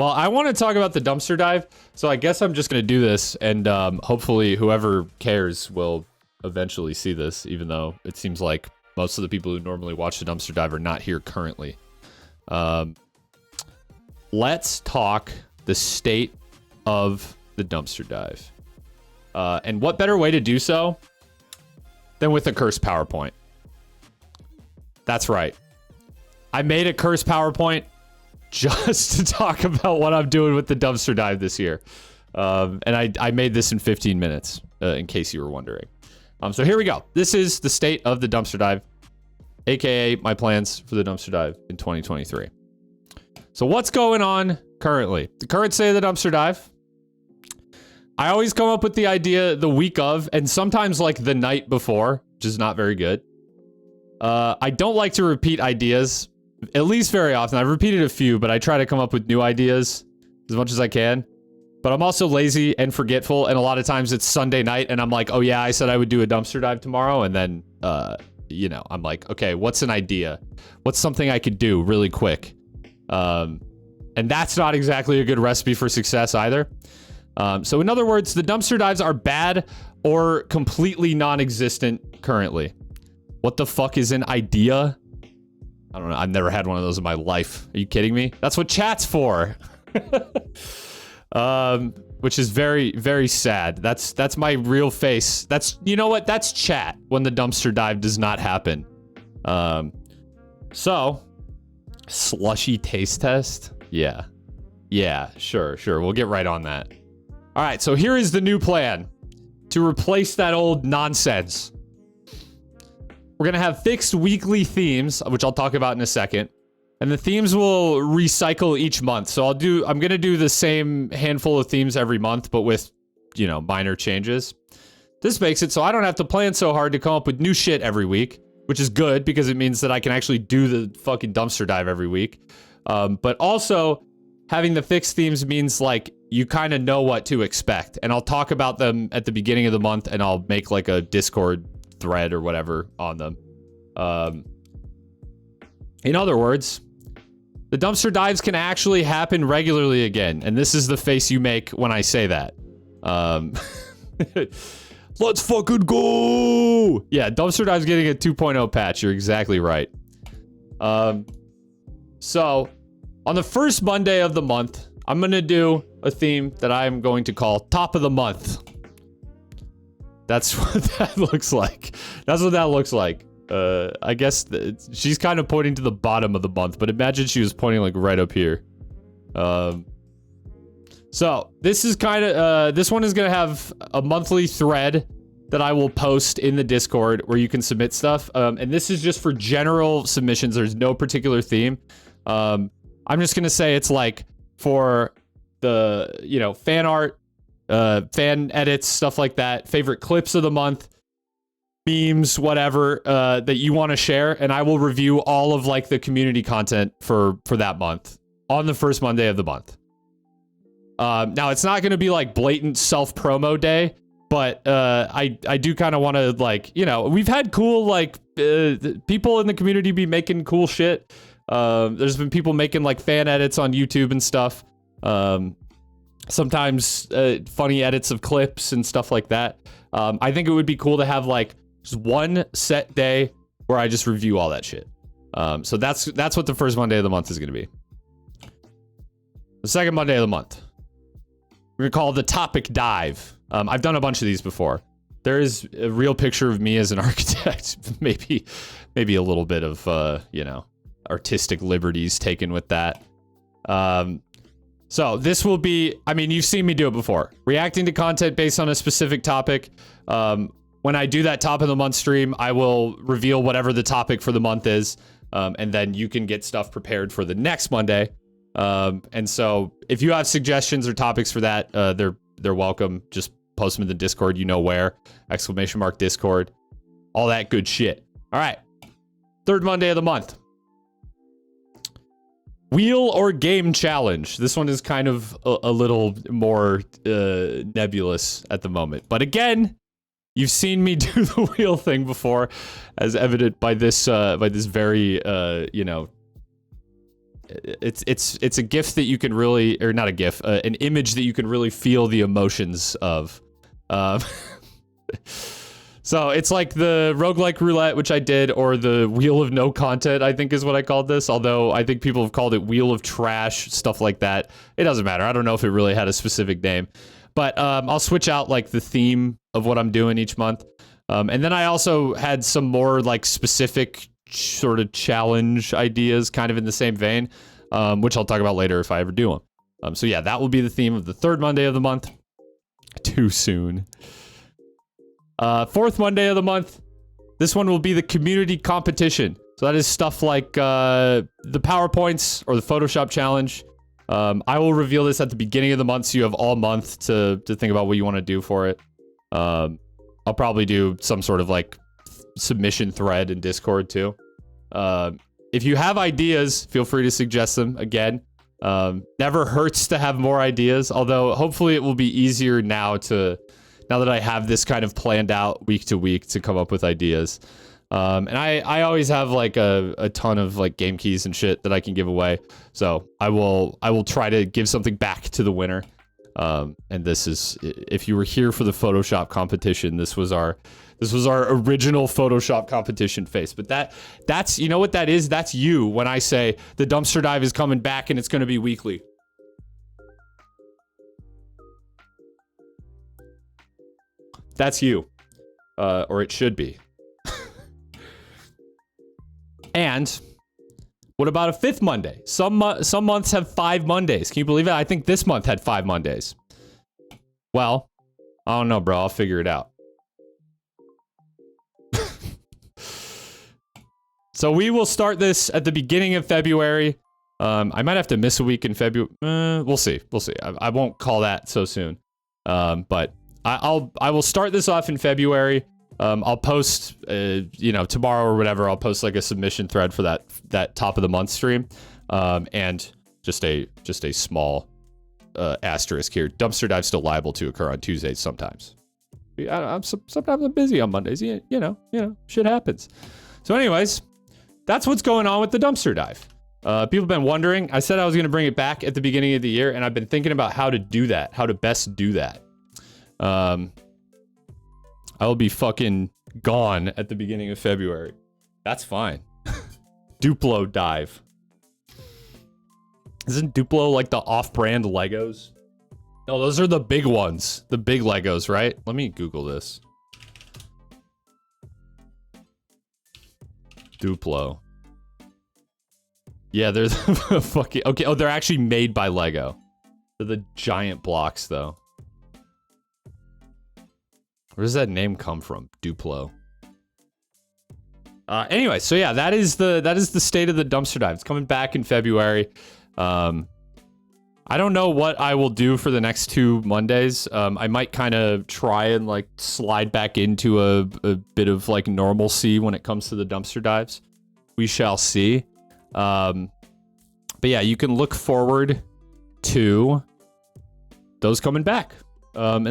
Well, I want to talk about the dumpster dive, so I guess I'm just going to do this, and hopefully whoever cares will eventually see this, even though it seems like most of the people who normally watch the dumpster dive are not here currently. Let's talk the state of the dumpster dive. And what better way to do so than with a cursed PowerPoint? That's right. I made a cursed PowerPoint just to talk about what I'm doing with the dumpster dive this year. And I made this in 15 minutes, in case you were wondering. So here we go. This is the state of the dumpster dive, aka my plans for the dumpster dive in 2023. So what's going on currently? The current state of the dumpster dive. I always come up with the idea the week of, and sometimes like the night before, which is not very good. I don't like to repeat ideas, at least very often. I've repeated a few, but I try to come up with new ideas as much as I can. But I'm also lazy and forgetful, and a lot of times it's Sunday night, and I'm like, oh yeah, I said I would do a dumpster dive tomorrow, and then, you know, I'm like, okay, what's an idea? What's something I could do really quick? And that's not exactly a good recipe for success either. So in other words, the dumpster dives are bad or completely non-existent currently. What the fuck is an idea? I don't know. I've never had one of those in my life. Are you kidding me? That's what chat's for. Which is very, very sad. That's my real face. You know what? That's chat when the dumpster dive does not happen. So slushy taste test. Yeah, sure. We'll get right on that. All right. So here is the new plan to replace that old nonsense. We're going to have fixed weekly themes, which I'll talk about in a second. And the themes will recycle each month. So I'm going to do the same handful of themes every month, but with, you know, minor changes. This makes it so I don't have to plan so hard to come up with new shit every week, which is good because it means that I can actually do the fucking dumpster dive every week. But also having the fixed themes means like you kind of know what to expect. And I'll talk about them at the beginning of the month, and I'll make like a Discord thread or whatever on them. In other words, the dumpster dives can actually happen regularly again, and this is the face you make when I say that. Let's fucking go! Yeah, dumpster dives getting a 2.0 patch. You're exactly right. So on the first Monday of the month, I'm gonna do a theme that I'm going to call Top of the Month. That's what that looks like. That's what that looks like. I guess she's kind of pointing to the bottom of the month, but imagine she was pointing like right up here. So this is kind of, this one is going to have a monthly thread that I will post in the Discord where you can submit stuff. And this is just for general submissions. There's no particular theme. I'm just going to say it's like for the, you know, fan art, fan edits, stuff like that, favorite clips of the month, memes, whatever, that you want to share, and I will review all of like the community content for that month on the first Monday of the month. Now it's not going to be like blatant self-promo day, but I do kind of want to, like, you know, we've had cool like people in the community be making cool shit. There's been people making like fan edits on YouTube and stuff. Sometimes funny edits of clips and stuff like that. I think it would be cool to have like just one set day where I just review all that shit. So that's what the first Monday of the month is going to be. The second Monday of the month, we're going to call the Topic Dive. I've done a bunch of these before. There is a real picture of me as an architect. maybe a little bit of, you know, artistic liberties taken with that. So this will be, I mean, you've seen me do it before. Reacting to content based on a specific topic. When I do that top of the month stream, I will reveal whatever the topic for the month is. And then you can get stuff prepared for the next Monday. And so if you have suggestions or topics for that, they're welcome. Just post them in the Discord, you know where, !Discord, all that good shit. All right. Third Monday of the month. Wheel or game challenge. This one is kind of a little more nebulous at the moment. But again, you've seen me do the wheel thing before, as evident by this very, you know, it's a gift that you can really, or not a gif, an image that you can really feel the emotions of. So it's like the roguelike roulette, which I did, or the wheel of no content, I think is what I called this. Although I think people have called it wheel of trash, stuff like that. It doesn't matter. I don't know if it really had a specific name, but I'll switch out like the theme of what I'm doing each month. And then I also had some more like specific sort of challenge ideas kind of in the same vein, which I'll talk about later if I ever do them. So yeah, that will be the theme of the third Monday of the month. Too soon. Fourth Monday of the month, this one will be the community competition. So that is stuff like the PowerPoints or the Photoshop challenge. I will reveal this at the beginning of the month, so you have all month to think about what you want to do for it. I'll probably do some sort of like submission thread in Discord too. If you have ideas, feel free to suggest them. Again, never hurts to have more ideas, although hopefully it will be easier now that I have this kind of planned out week to week to come up with ideas. And I always have like a ton of like game keys and shit that I can give away. So I will try to give something back to the winner. And this is, if you were here for the Photoshop competition, this was our original Photoshop competition face. But that's, you know what that is? That's you when I say the dumpster dive is coming back and it's going to be weekly. That's you. Or it should be. And what about a fifth Monday? Some months have 5 Mondays. Can you believe it? I think this month had 5 Mondays. Well, I don't know, bro. I'll figure it out. So we will start this at the beginning of February. I might have to miss a week in February. We'll see. We'll see. I won't call that so soon. But I will start this off in February. I'll post, tomorrow or whatever. I'll post like a submission thread for that top of the month stream, and just a small asterisk here. Dumpster dive still liable to occur on Tuesdays sometimes. Sometimes I'm busy on Mondays. You know, shit happens. So, anyways, that's what's going on with the dumpster dive. People have been wondering. I said I was going to bring it back at the beginning of the year, and I've been thinking about how to do that, how to best do that. I will be fucking gone at the beginning of February. That's fine. Duplo dive. Isn't Duplo like the off-brand Legos? No, those are the big ones. The big Legos, right? Let me Google this. Duplo. Yeah, they're the fucking... Okay, oh, they're actually made by Lego. They're the giant blocks, though. Where does that name come from? Duplo. Anyway, so yeah, that is the state of the dumpster dive. It's coming back in February. I don't know what I will do for the next 2 Mondays. I might kind of try and like slide back into a bit of like normalcy when it comes to the dumpster dives. We shall see. But yeah, you can look forward to those coming back.